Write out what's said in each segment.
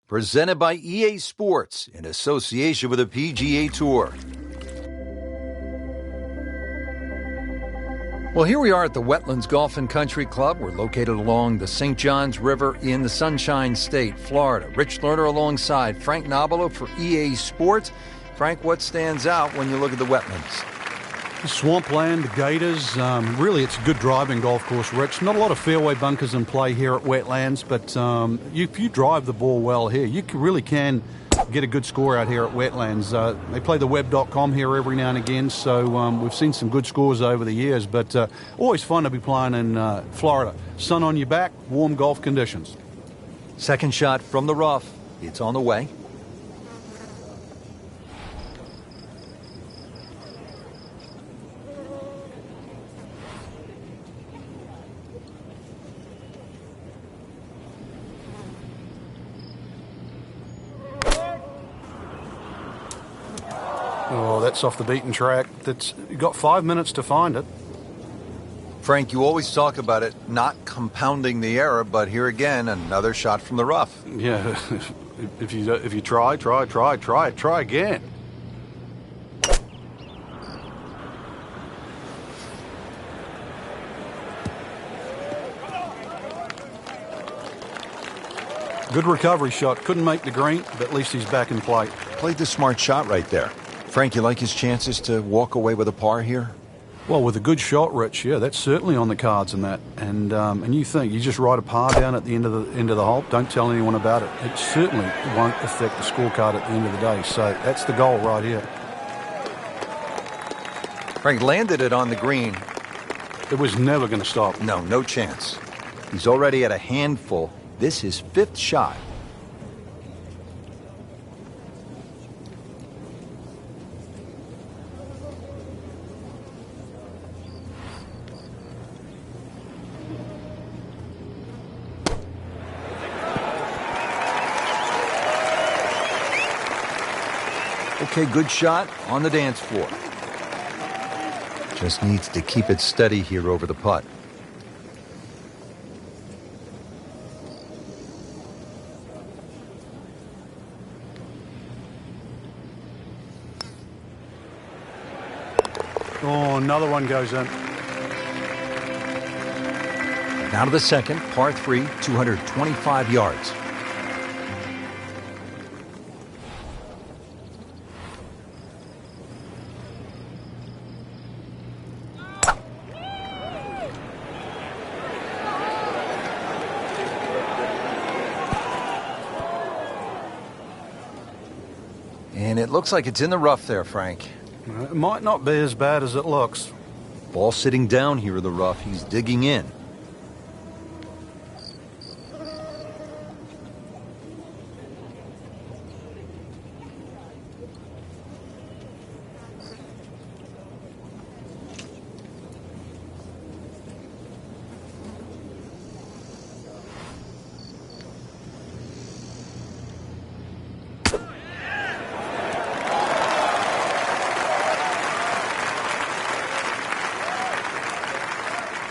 presented by EA Sports in association with the PGA Tour. Well, here we are at the Wetlands Golf and Country Club. We're located along the St. Johns River in the Sunshine State, Florida. Rich Lerner alongside Frank Nobilo for EA Sports. Frank, what stands out when you look at the wetlands? Swampland, gators, really it's a good driving golf course, Rich. Not a lot of fairway bunkers in play here at Wetlands, but if you drive the ball well here, you really can get a good score out here at Wetlands. They play the web.com here every now and again, so we've seen some good scores over the years, but always fun to be playing in Florida. Sun on your back, warm golf conditions. Second shot from the rough. It's on the way. Oh, that's off the beaten track. You got 5 minutes to find it. Frank, you always talk about it not compounding the error, but here again, another shot from the rough. Yeah, if you try again. Good recovery shot. Couldn't make the green, but at least he's back in play. Played the smart shot right there. Frank, you like his chances to walk away with a par here? Well, with a good shot, Rich, yeah, that's certainly on the cards in that. And you think you just write a par down at the end of the hole. Don't tell anyone about it. It certainly won't affect the scorecard at the end of the day. So that's the goal right here. Frank landed it on the green. It was never going to stop. No chance. He's already at a handful. This is fifth shot. Okay, good shot on the dance floor. Just needs to keep it steady here over the putt. Oh, another one goes in. Now to the second, par 3, 225 yards. And it looks like it's in the rough there, Frank. It might not be as bad as it looks. Ball sitting down here in the rough. He's digging in.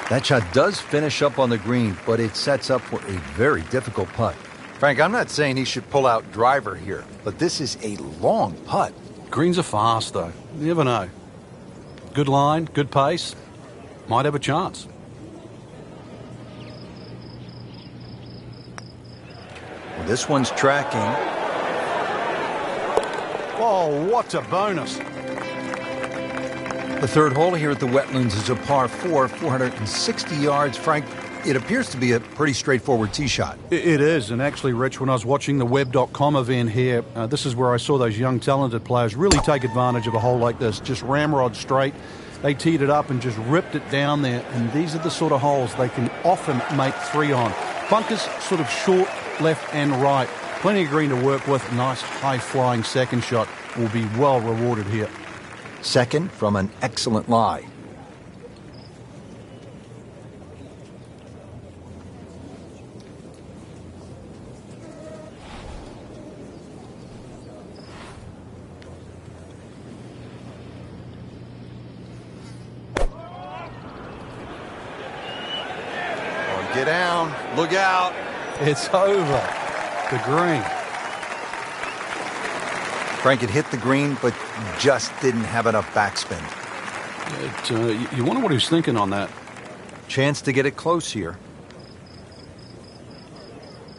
That shot does finish up on the green, but it sets up for a very difficult putt. Frank, I'm not saying he should pull out driver here, but this is a long putt. Greens are fast, though. You never know. Good line, good pace. Might have a chance. Well, this one's tracking. Oh, what a bonus. The third hole here at the Wetlands is a par 4, 460 yards. Frank, it appears to be a pretty straightforward tee shot. It is, and actually, Rich, when I was watching the web.com event here, this is where I saw those young, talented players really take advantage of a hole like this. Just ramrod straight. They teed it up and just ripped it down there, and these are the sort of holes they can often make 3 on. Bunkers sort of short, left and right. Plenty of green to work with. Nice, high-flying second shot will be well rewarded here. Second from an excellent lie. Get down. Look out. It's over. The green. Frank had hit the green, but just didn't have enough backspin. You wonder what he was thinking on that. Chance to get it close here.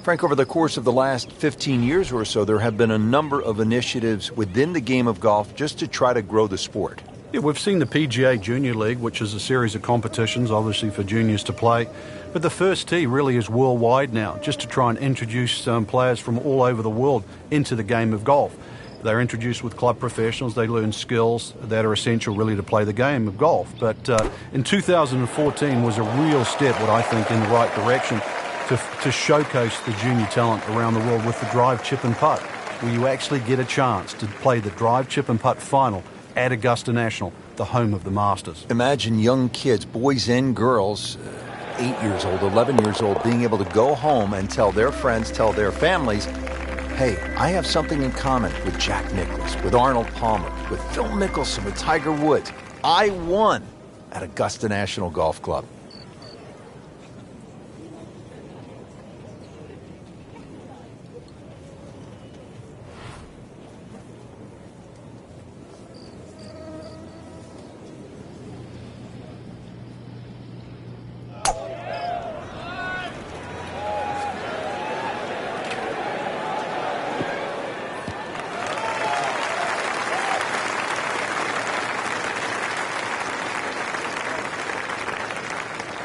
Frank, over the course of the last 15 years or so, there have been a number of initiatives within the game of golf just to try to grow the sport. Yeah, we've seen the PGA Junior League, which is a series of competitions, obviously, for juniors to play. But the first tee really is worldwide now, just to try and introduce players from all over the world into the game of golf. They're introduced with club professionals. They learn skills that are essential really to play the game of golf. But in 2014 was a real step, what I think, in the right direction to showcase the junior talent around the world with the drive, chip and putt, where you actually get a chance to play the drive, chip and putt final at Augusta National, the home of the Masters. Imagine young kids, boys and girls, 8 years old, 11 years old, being able to go home and tell their friends, tell their families, hey, I have something in common with Jack Nicklaus, with Arnold Palmer, with Phil Mickelson, with Tiger Woods. I won at Augusta National Golf Club.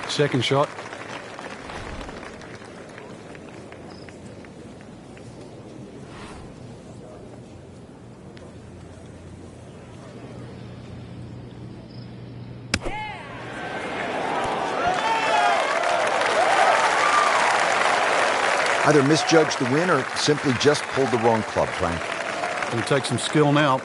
Second shot. Either misjudged the win or simply just pulled the wrong club, Frank. Going to take some skill now.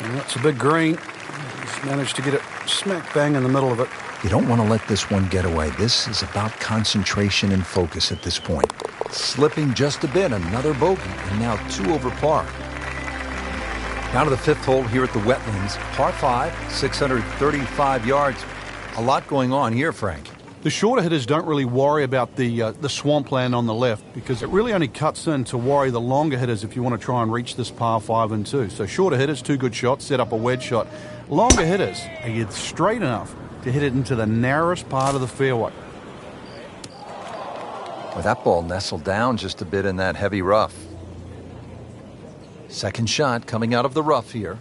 That's a big green. He's managed to get it smack bang in the middle of it. You don't want to let this one get away. This is about concentration and focus at this point. Slipping just a bit, another bogey, and now 2 over par. Now to the 5th hole here at the Wetlands. Par 5, 635 yards. A lot going on here, Frank. The shorter hitters don't really worry about the swampland on the left because it really only cuts in to worry the longer hitters if you want to try and reach this par 5 and 2. So shorter hitters, 2 good shots, set up a wedge shot. Longer hitters, are you straight enough to hit it into the narrowest part of the fairway? Well, that ball nestled down just a bit in that heavy rough. Second shot coming out of the rough here.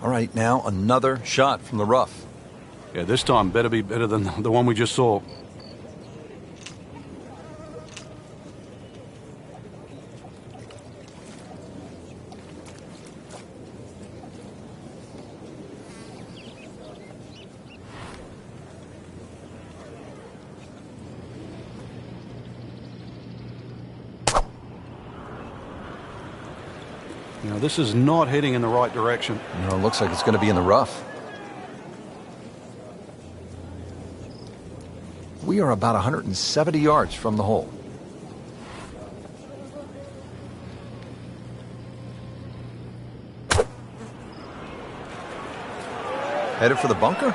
All right, now another shot from the rough. Yeah, this time better be better than the one we just saw. You know, this is not heading in the right direction. No, it looks like it's going to be in the rough. We are about 170 yards from the hole. Headed for the bunker?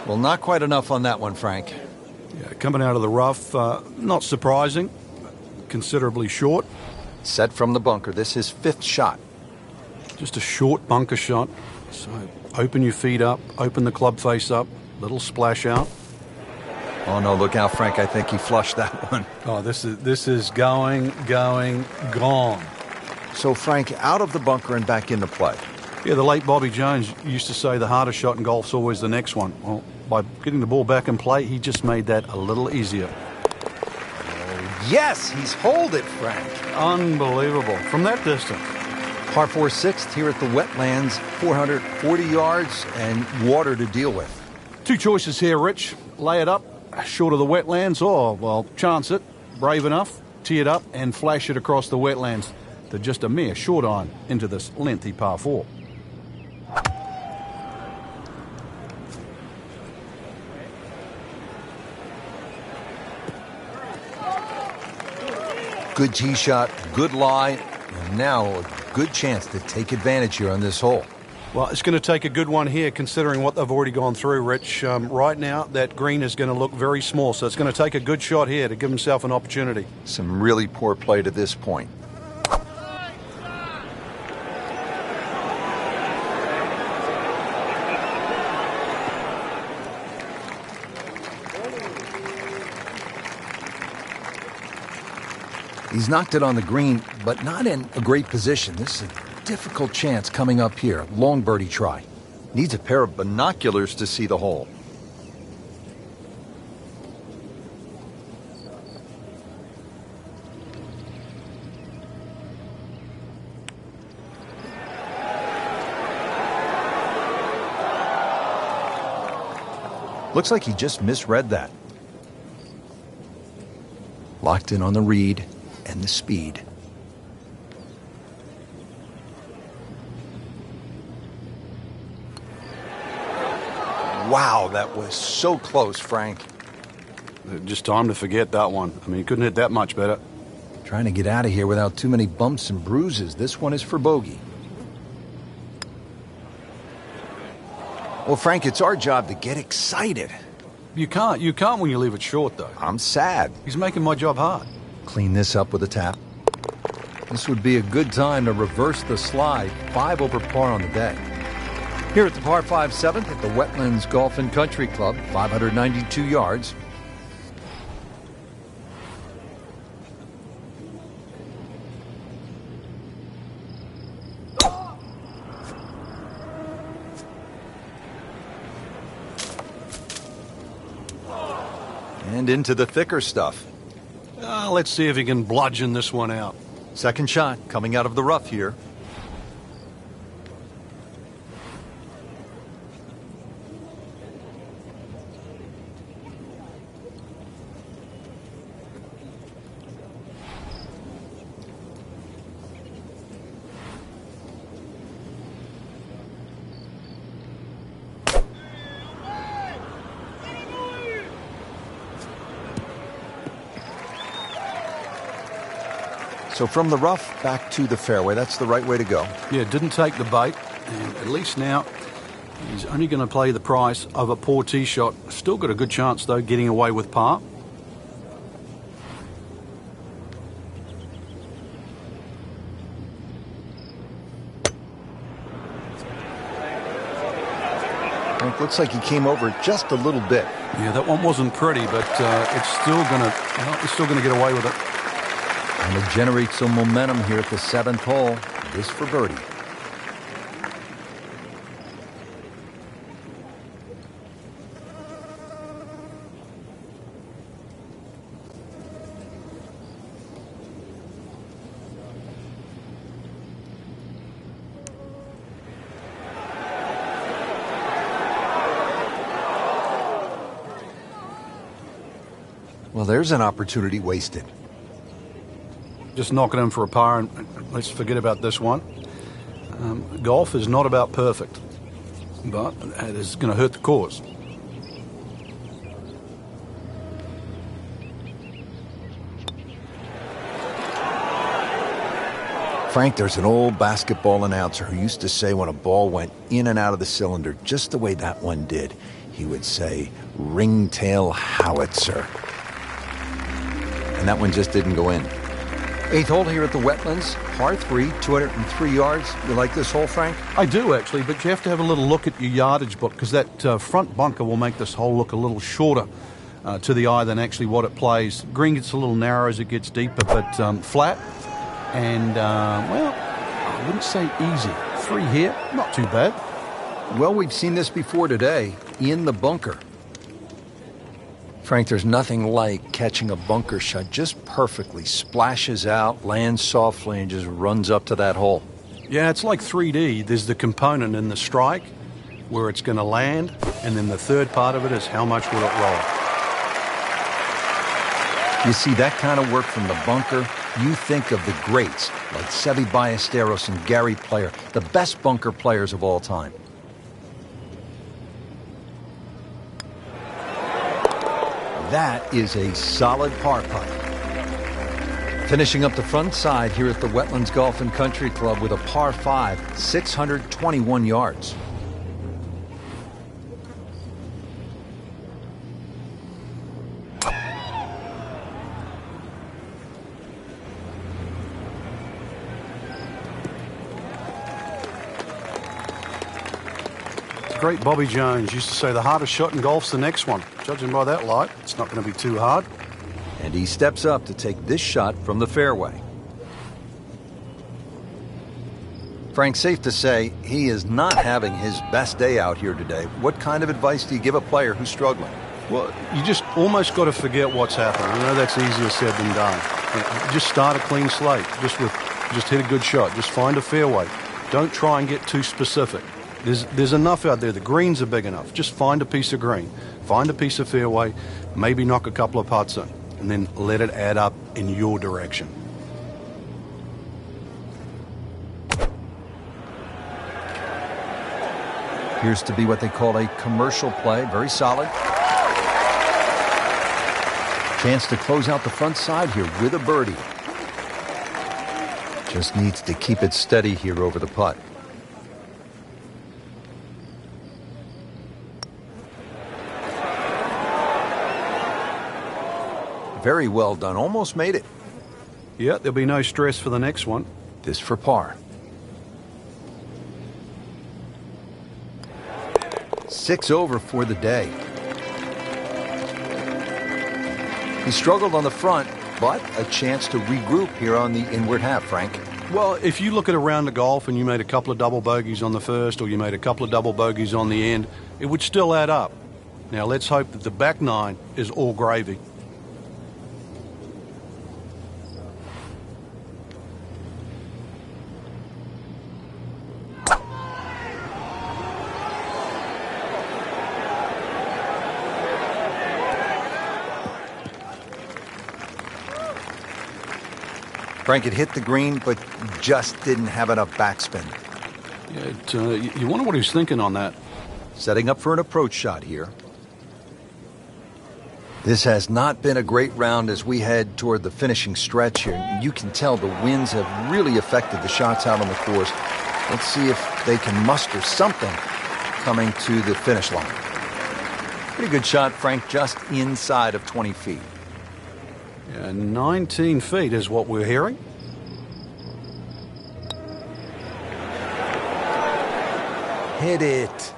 Well, not quite enough on that one, Frank. Yeah, coming out of the rough, not surprising, considerably short. Set from the bunker. This is 5th shot. Just a short bunker shot. So open your feet up, open the club face up, little splash out. Oh no, look out, Frank. I think he flushed that one. Oh, this is going, gone. So, Frank, out of the bunker and back into play. Yeah, the late Bobby Jones used to say the hardest shot in golf's always the next one. Well, by getting the ball back in play, he just made that a little easier. Yes, he's holed it, Frank. Unbelievable. From that distance. Par 4 sixth here at the Wetlands, 440 yards and water to deal with. Two choices here, Rich. Lay it up, short of the Wetlands, or, well, chance it, brave enough, tee it up and flash it across the Wetlands to just a mere short iron into this lengthy par 4. Good tee shot, good lie, and now a good chance to take advantage here on this hole. Well, it's going to take a good one here considering what they've already gone through, Rich. Right now, that green is going to look very small, so it's going to take a good shot here to give himself an opportunity. Some really poor play to this point. He's knocked it on the green, but not in a great position. This is a difficult chance coming up here. Long birdie try. Needs a pair of binoculars to see the hole. Looks like he just misread that. Locked in on the read and the speed. Wow, that was so close, Frank. Just time to forget that one. I mean, he couldn't hit that much better. Trying to get out of here without too many bumps and bruises. This one is for bogey. Well, Frank, it's our job to get excited. You can't when you leave it short, though. I'm sad. He's making my job hard. Clean this up with a tap. This would be a good time to reverse the slide. 5 over par on the day. Here at the par 5 7th at the Wetlands Golf and Country Club, 592 yards. And into the thicker stuff. Let's see if he can bludgeon this one out. Second shot coming out of the rough here. So from the rough back to the fairway, that's the right way to go. Yeah, didn't take the bait, and at least now he's only going to play the price of a poor tee shot. Still got a good chance, though, getting away with par. Frank, looks like he came over just a little bit. Yeah, that one wasn't pretty, but it's still gonna get away with it. And to generate some momentum here at the 7th hole. This for birdie. Well, there's an opportunity wasted. Just knock it in for a par, and let's forget about this one. Golf is not about perfect, but it is going to hurt the cause. Frank, there's an old basketball announcer who used to say when a ball went in and out of the cylinder, just the way that one did, he would say, ringtail howitzer. And that one just didn't go in. 8th hole here at the Wetlands, par 3, 203 yards. You like this hole, Frank? I do, actually, but you have to have a little look at your yardage book because that front bunker will make this hole look a little shorter to the eye than actually what it plays. Green gets a little narrow as it gets deeper, but flat and, well, I wouldn't say easy. 3 here, not too bad. Well, we've seen this before today, in the bunker. Frank, there's nothing like catching a bunker shot just perfectly. Splashes out, lands softly, and just runs up to that hole. Yeah, it's like 3D. There's the component in the strike where it's going to land, and then the third part of it is how much will it roll. You see that kind of work from the bunker, you think of the greats like Seve Ballesteros and Gary Player, the best bunker players of all time. That is a solid par putt. Finishing up the front side here at the Wetlands Golf and Country Club with a par 5, 621 yards. Great Bobby Jones used to say the hardest shot in golf's the next one. Judging by that light, it's not going to be too hard. And he steps up to take this shot from the fairway. Frank, safe to say he is not having his best day out here today. What kind of advice do you give a player who's struggling? Well, you just almost got to forget what's happened. You know, that's easier said than done. Just start a clean slate. Just hit a good shot. Just find a fairway. Don't try and get too specific. There's enough out there. The greens are big enough. Just find a piece of green. Find a piece of fairway. Maybe knock a couple of putts in. And then let it add up in your direction. Appears to be what they call a commercial play. Very solid. Chance to close out the front side here with a birdie. Just needs to keep it steady here over the putt. Very well done. Almost made it. Yeah, there'll be no stress for the next one. This for par. 6 over for the day. He struggled on the front, but a chance to regroup here on the inward half, Frank. Well, if you look at a round of golf and you made a couple of double bogeys on the first or you made a couple of double bogeys on the end, it would still add up. Now, let's hope that the back nine is all gravy. Frank had hit the green, but just didn't have enough backspin. Yeah, you wonder what he's thinking on that. Setting up for an approach shot here. This has not been a great round as we head toward the finishing stretch here. You can tell the winds have really affected the shots out on the course. Let's see if they can muster something coming to the finish line. Pretty good shot, Frank, just inside of 20 feet. Yeah, 19 feet is what we're hearing. Hit it.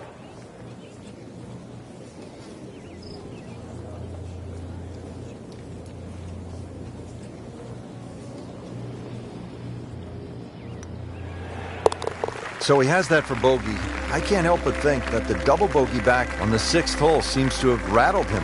So he has that for bogey. I can't help but think that the double bogey back on the 6th hole seems to have rattled him.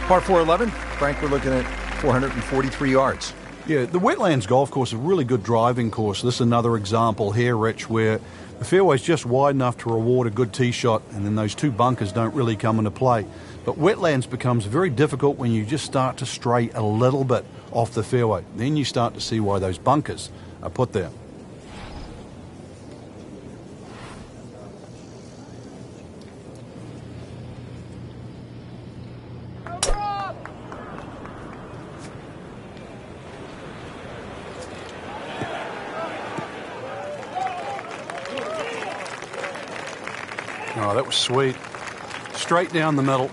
Par 4-11, Frank, we're looking at 443 yards. Yeah, the Wetlands Golf Course is a really good driving course. This is another example here, Rich, where the fairway's just wide enough to reward a good tee shot, and then those two bunkers don't really come into play. But Wetlands becomes very difficult when you just start to stray a little bit off the fairway. Then you start to see why those bunkers are put there. Oh, that was sweet. Straight down the middle.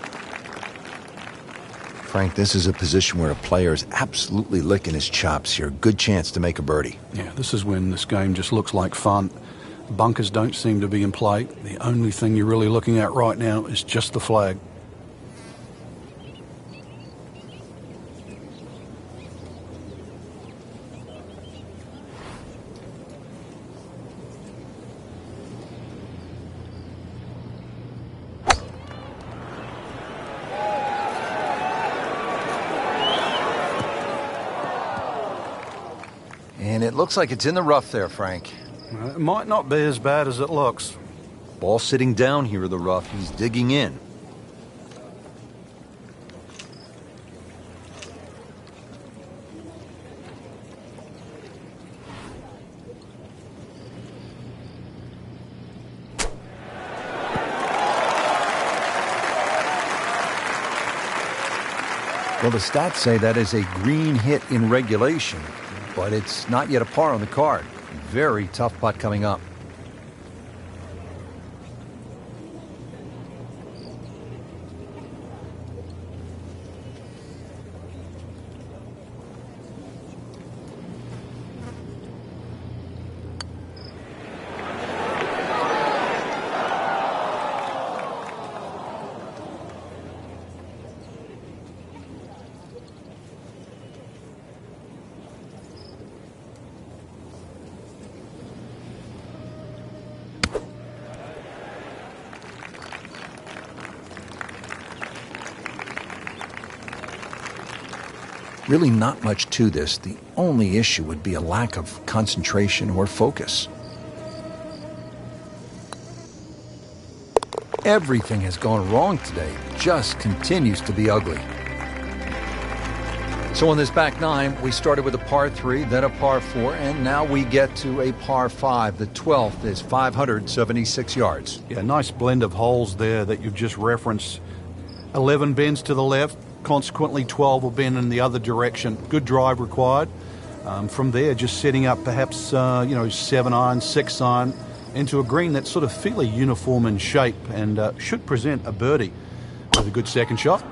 Frank, this is a position where a player is absolutely licking his chops here. Good chance to make a birdie. Yeah, this is when this game just looks like fun. Bunkers don't seem to be in play. The only thing you're really looking at right now is just the flag. And it looks like it's in the rough there, Frank. It might not be as bad as it looks. Ball sitting down here in the rough. He's digging in. Well, the stats say that is a green hit in regulation, but it's not yet a par on the card. Very tough putt coming up. Really not much to this. The only issue would be a lack of concentration or focus. Everything has gone wrong today. Just continues to be ugly. So on this back nine, we started with a par 3, then a par 4, and now we get to a par 5. The 12th is 576 yards. Yeah, nice blend of holes there that you've just referenced. 11 bends to the left. Consequently, 12 will bend in the other direction. Good drive required. From there, just setting up perhaps, 7 iron, 6 iron into a green that's sort of fairly uniform in shape and should present a birdie with a good second shot.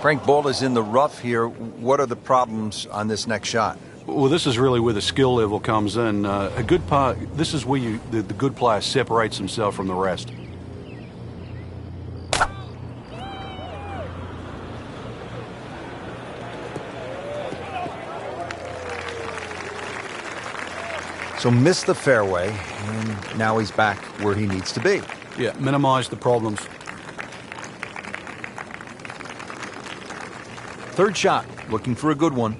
Frank, ball is in the rough here. What are the problems on this next shot? Well, this is really where the skill level comes in. A good part. This is where the good player separates himself from the rest. So missed the fairway, and now he's back where he needs to be. Yeah, minimize the problems. Third shot, looking for a good one.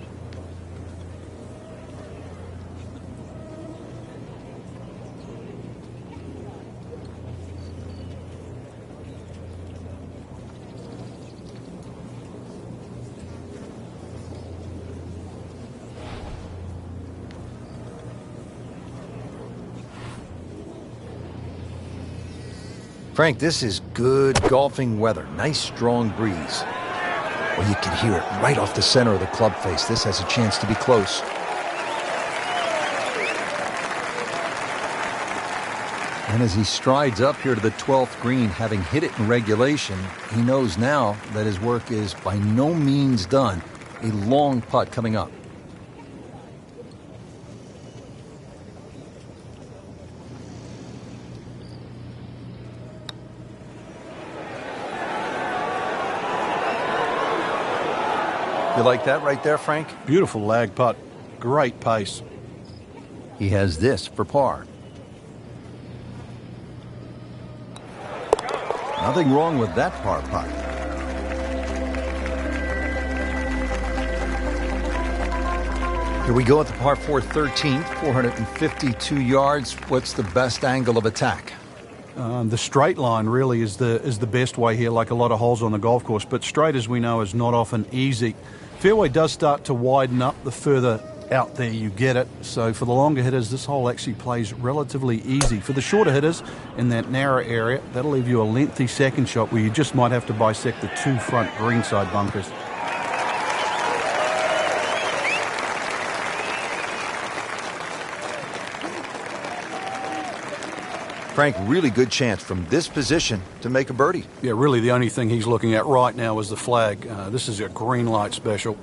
Frank, this is good golfing weather. Nice strong breeze. Well, you can hear it right off the center of the club face. This has a chance to be close. And as he strides up here to the 12th green, having hit it in regulation, he knows now that his work is by no means done. A long putt coming up. You like that right there, Frank? Beautiful lag putt. Great pace. He has this for par. Nothing wrong with that par putt. Here we go at the par 4 13th, 452 yards. What's the best angle of attack? The straight line really is the best way here, like a lot of holes on the golf course. But straight, as we know, is not often easy. Fairway does start to widen up the further out there you get it. So for the longer hitters, this hole actually plays relatively easy. For the shorter hitters in that narrow area, that'll leave you a lengthy second shot where you just might have to bisect the 2 front greenside bunkers. Frank, really good chance from this position to make a birdie. Yeah, really the only thing he's looking at right now is the flag. This is a green light special.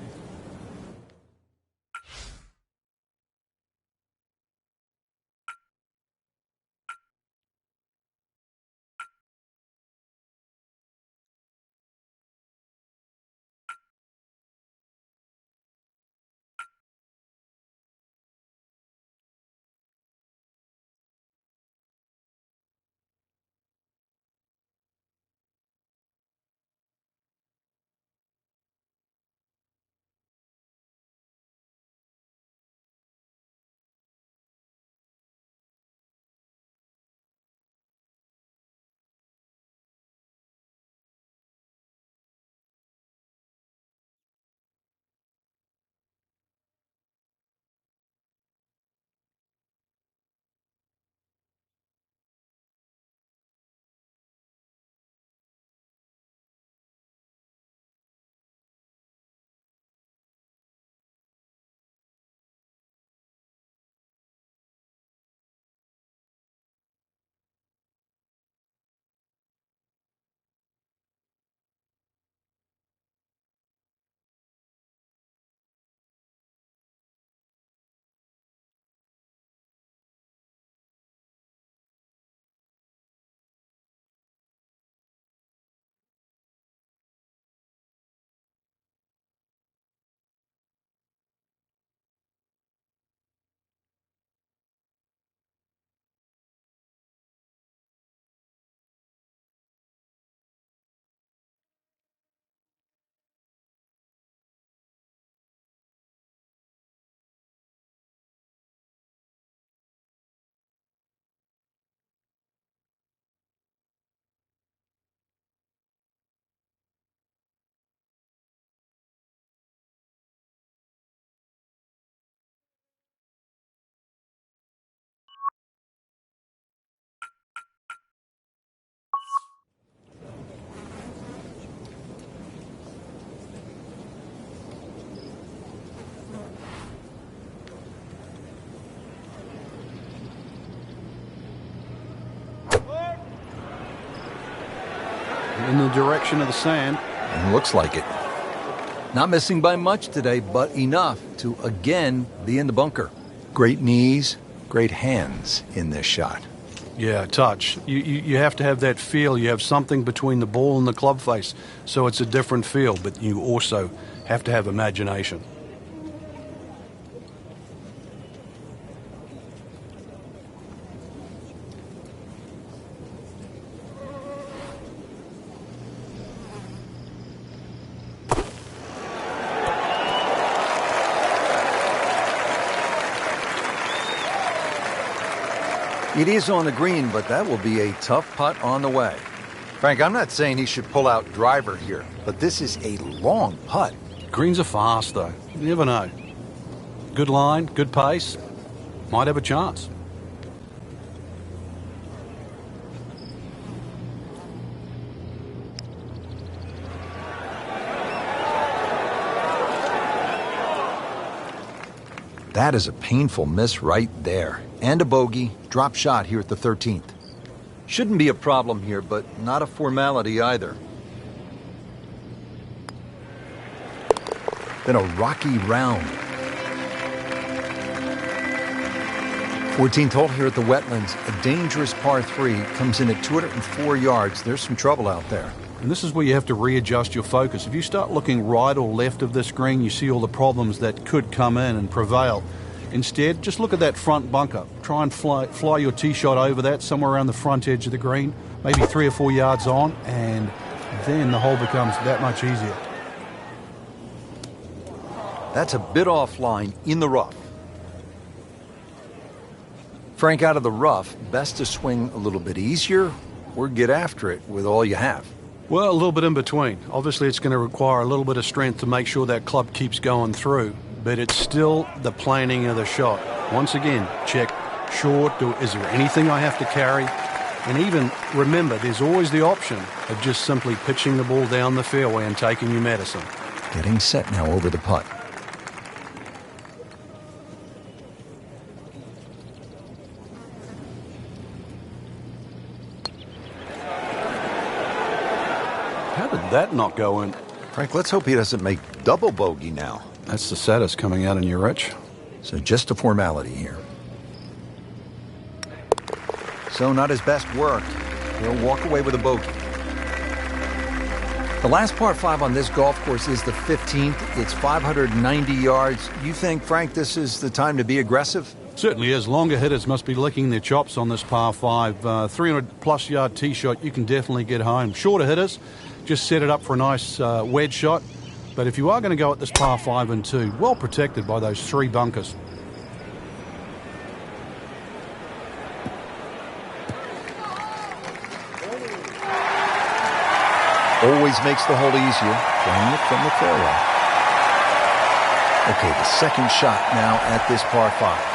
direction of the sand. And looks like it. Not missing by much today, but enough to again be in the bunker. Great knees, great hands in this shot. Yeah, touch. You have to have that feel. You have something between the ball and the club face, so it's a different feel, but you also have to have imagination. It is on the green, but that will be a tough putt on the way. Frank, I'm not saying he should pull out driver here, but this is a long putt. Greens are fast, though. You never know. Good line, good pace. Might have a chance. That is a painful miss right there. And a bogey, drop shot here at the 13th. Shouldn't be a problem here, but not a formality either. Then a rocky round. 14th hole here at the Wetlands. A dangerous par 3 comes in at 204 yards. There's some trouble out there. And this is where you have to readjust your focus. If you start looking right or left of this green, you see all the problems that could come in and prevail. Instead, just look at that front bunker. Try and fly your tee shot over that, somewhere around the front edge of the green, maybe 3 or 4 yards on, and then the hole becomes that much easier. That's a bit offline in the rough. Frank, out of the rough, best to swing a little bit easier or get after it with all you have. Well, a little bit in between. Obviously, it's going to require a little bit of strength to make sure that club keeps going through, but it's still the planning of the shot. Once again, check short. Is there anything I have to carry? And even remember, there's always the option of just simply pitching the ball down the fairway and taking your medicine. Getting set now over the putt. How did that not go in? Frank, let's hope he doesn't make double bogey now. That's the saddest coming out in you, Rich. So just a formality here. So not his best work. He'll walk away with a bogey. The last par 5 on this golf course is the 15th. It's 590 yards. You think, Frank, this is the time to be aggressive? Certainly is. Longer hitters must be licking their chops on this par 5. 300-plus yard tee shot, you can definitely get home. Shorter hitters, just set it up for a nice wedge shot. But if you are going to go at this par 5 and 2, well protected by those 3 bunkers. Always makes the hole easier, playing it from the fairway. Okay, the second shot now at this par 5.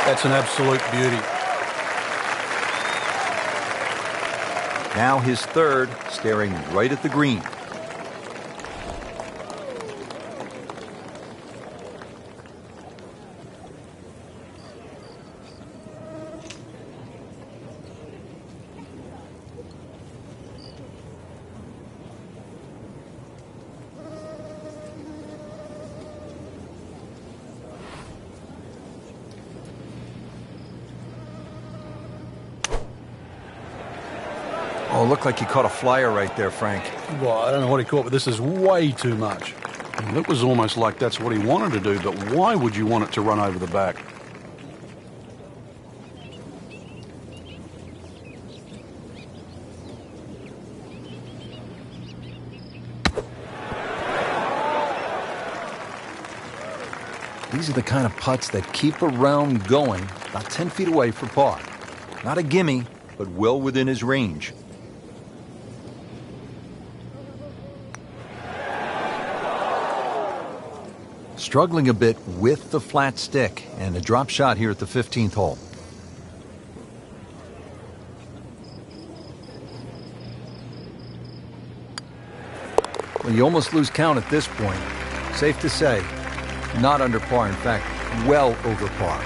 That's an absolute beauty. Now his third, staring right at the green. Oh, looked like he caught a flyer right there, Frank. Well, I don't know what he caught, but this is way too much. And it was almost like that's what he wanted to do, but why would you want it to run over the back? These are the kind of putts that keep a round going about 10 feet away for par. Not a gimme, but well within his range. Struggling a bit with the flat stick and a drop shot here at the 15th hole. You almost lose count at this point. Safe to say, not under par. In fact, well over par.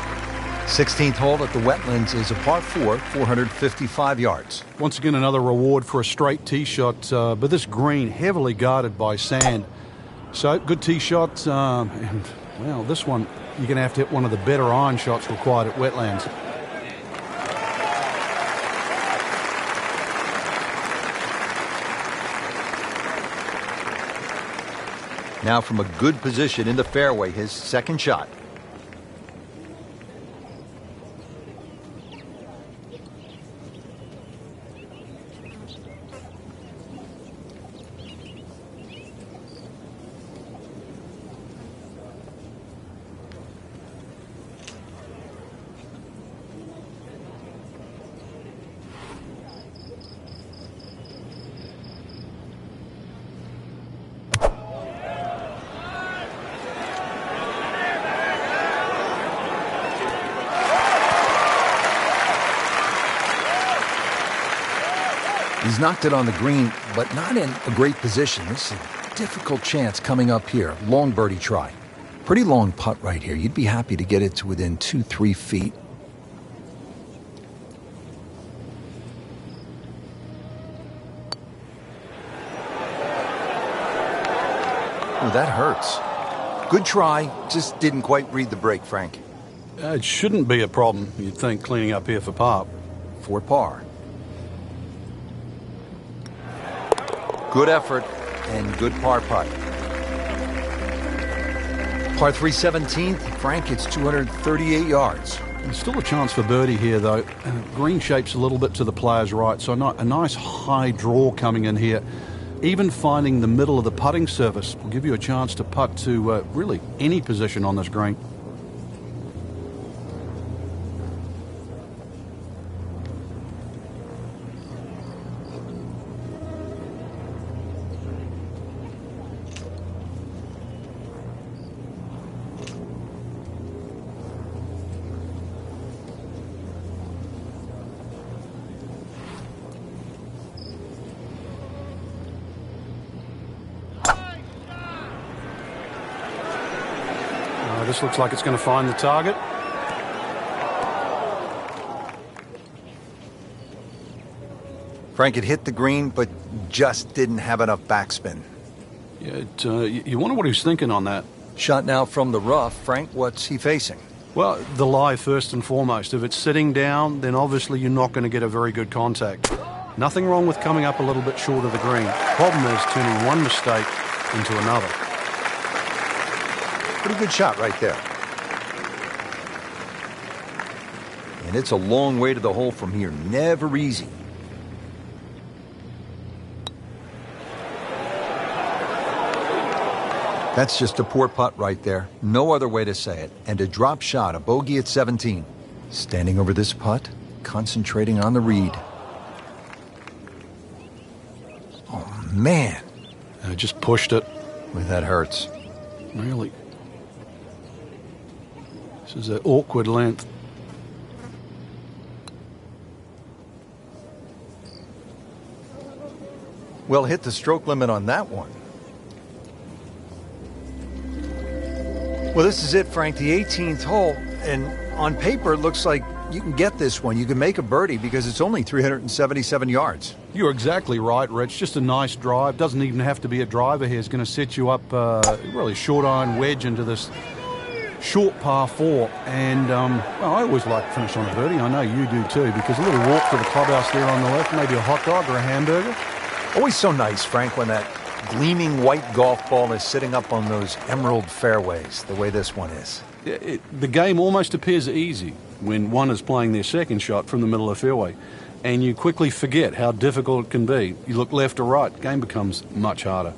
16th hole at the Wetlands is a par 4, 455 yards. Once again, another reward for a straight tee shot, but this green heavily guarded by sand. So, good tee shot, and, well, this one, you're going to have to hit one of the better iron shots required at Wetlands. Now from a good position in the fairway, his second shot. He's knocked it on the green, but not in a great position. This is a difficult chance coming up here. Long birdie try. Pretty long putt right here. You'd be happy to get it to within 2-3 feet. Oh, that hurts. Good try, just didn't quite read the break, Frank. It shouldn't be a problem, you'd think, cleaning up here for par. For par. Good effort and good par putt. Par 3 17th, Frank, it's 238 yards. There's still a chance for birdie here, though. Green shape's a little bit to the player's right, so a nice high draw coming in here. Even finding the middle of the putting surface will give you a chance to putt to really any position on this green. This looks like it's going to find the target. Frank had hit the green, but just didn't have enough backspin. Yeah, you wonder what he was thinking on that. Shot now from the rough. Frank, what's he facing? Well, the lie first and foremost. If it's sitting down, then obviously you're not going to get a very good contact. Nothing wrong with coming up a little bit short of the green. Problem is turning one mistake into another. Pretty good shot right there. And it's a long way to the hole from here. Never easy. That's just a poor putt right there. No other way to say it. And a drop shot, a bogey at 17. Standing over this putt, concentrating on the read. Oh, man. I just pushed it. Boy, that hurts. Really. This is an awkward length. Well, hit the stroke limit on that one. Well, this is it, Frank, the 18th hole. And on paper, it looks like you can get this one. You can make a birdie because it's only 377 yards. You're exactly right, Rich. Just a nice drive. Doesn't even have to be a driver here. It's going to set you up really short iron wedge into this short par 4. And, well, I always like to finish on a birdie. I know you do too, because a little walk to the clubhouse there on the left, maybe a hot dog or a hamburger. Always so nice, Frank, when that gleaming white golf ball is sitting up on those emerald fairways, the way this one is. The game almost appears easy when one is playing their second shot from the middle of the fairway, and you quickly forget how difficult it can be. You look left or right, the game becomes much harder.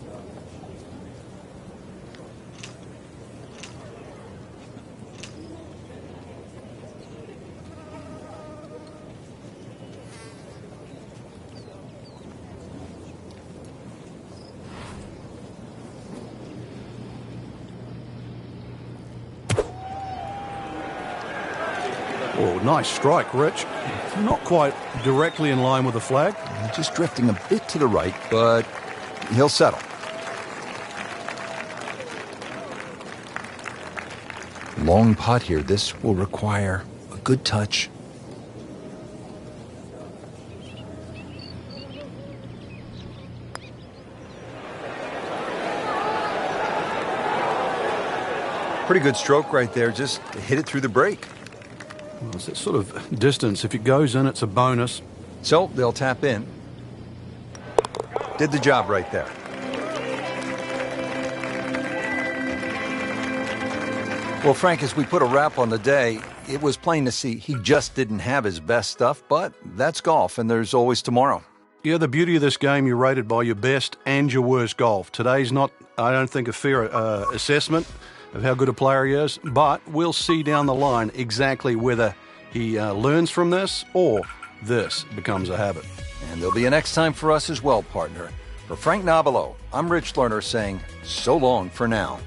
Oh, nice strike, Rich. Not quite directly in line with the flag. Just drifting a bit to the right, but he'll settle. Long putt here. This will require a good touch. Pretty good stroke right there. Just hit it through the break. Well, it's that sort of distance. If it goes in, it's a bonus. So they'll tap in. Did the job right there. Well, Frank, as we put a wrap on the day, it was plain to see he just didn't have his best stuff, but that's golf, and there's always tomorrow. Yeah, the beauty of this game, you're rated by your best and your worst golf. Today's not, I don't think, a fair assessment of how good a player he is, but we'll see down the line exactly whether he learns from this or this becomes a habit. And there'll be a next time for us as well, partner. For Frank Nobilo, I'm Rich Lerner saying so long for now.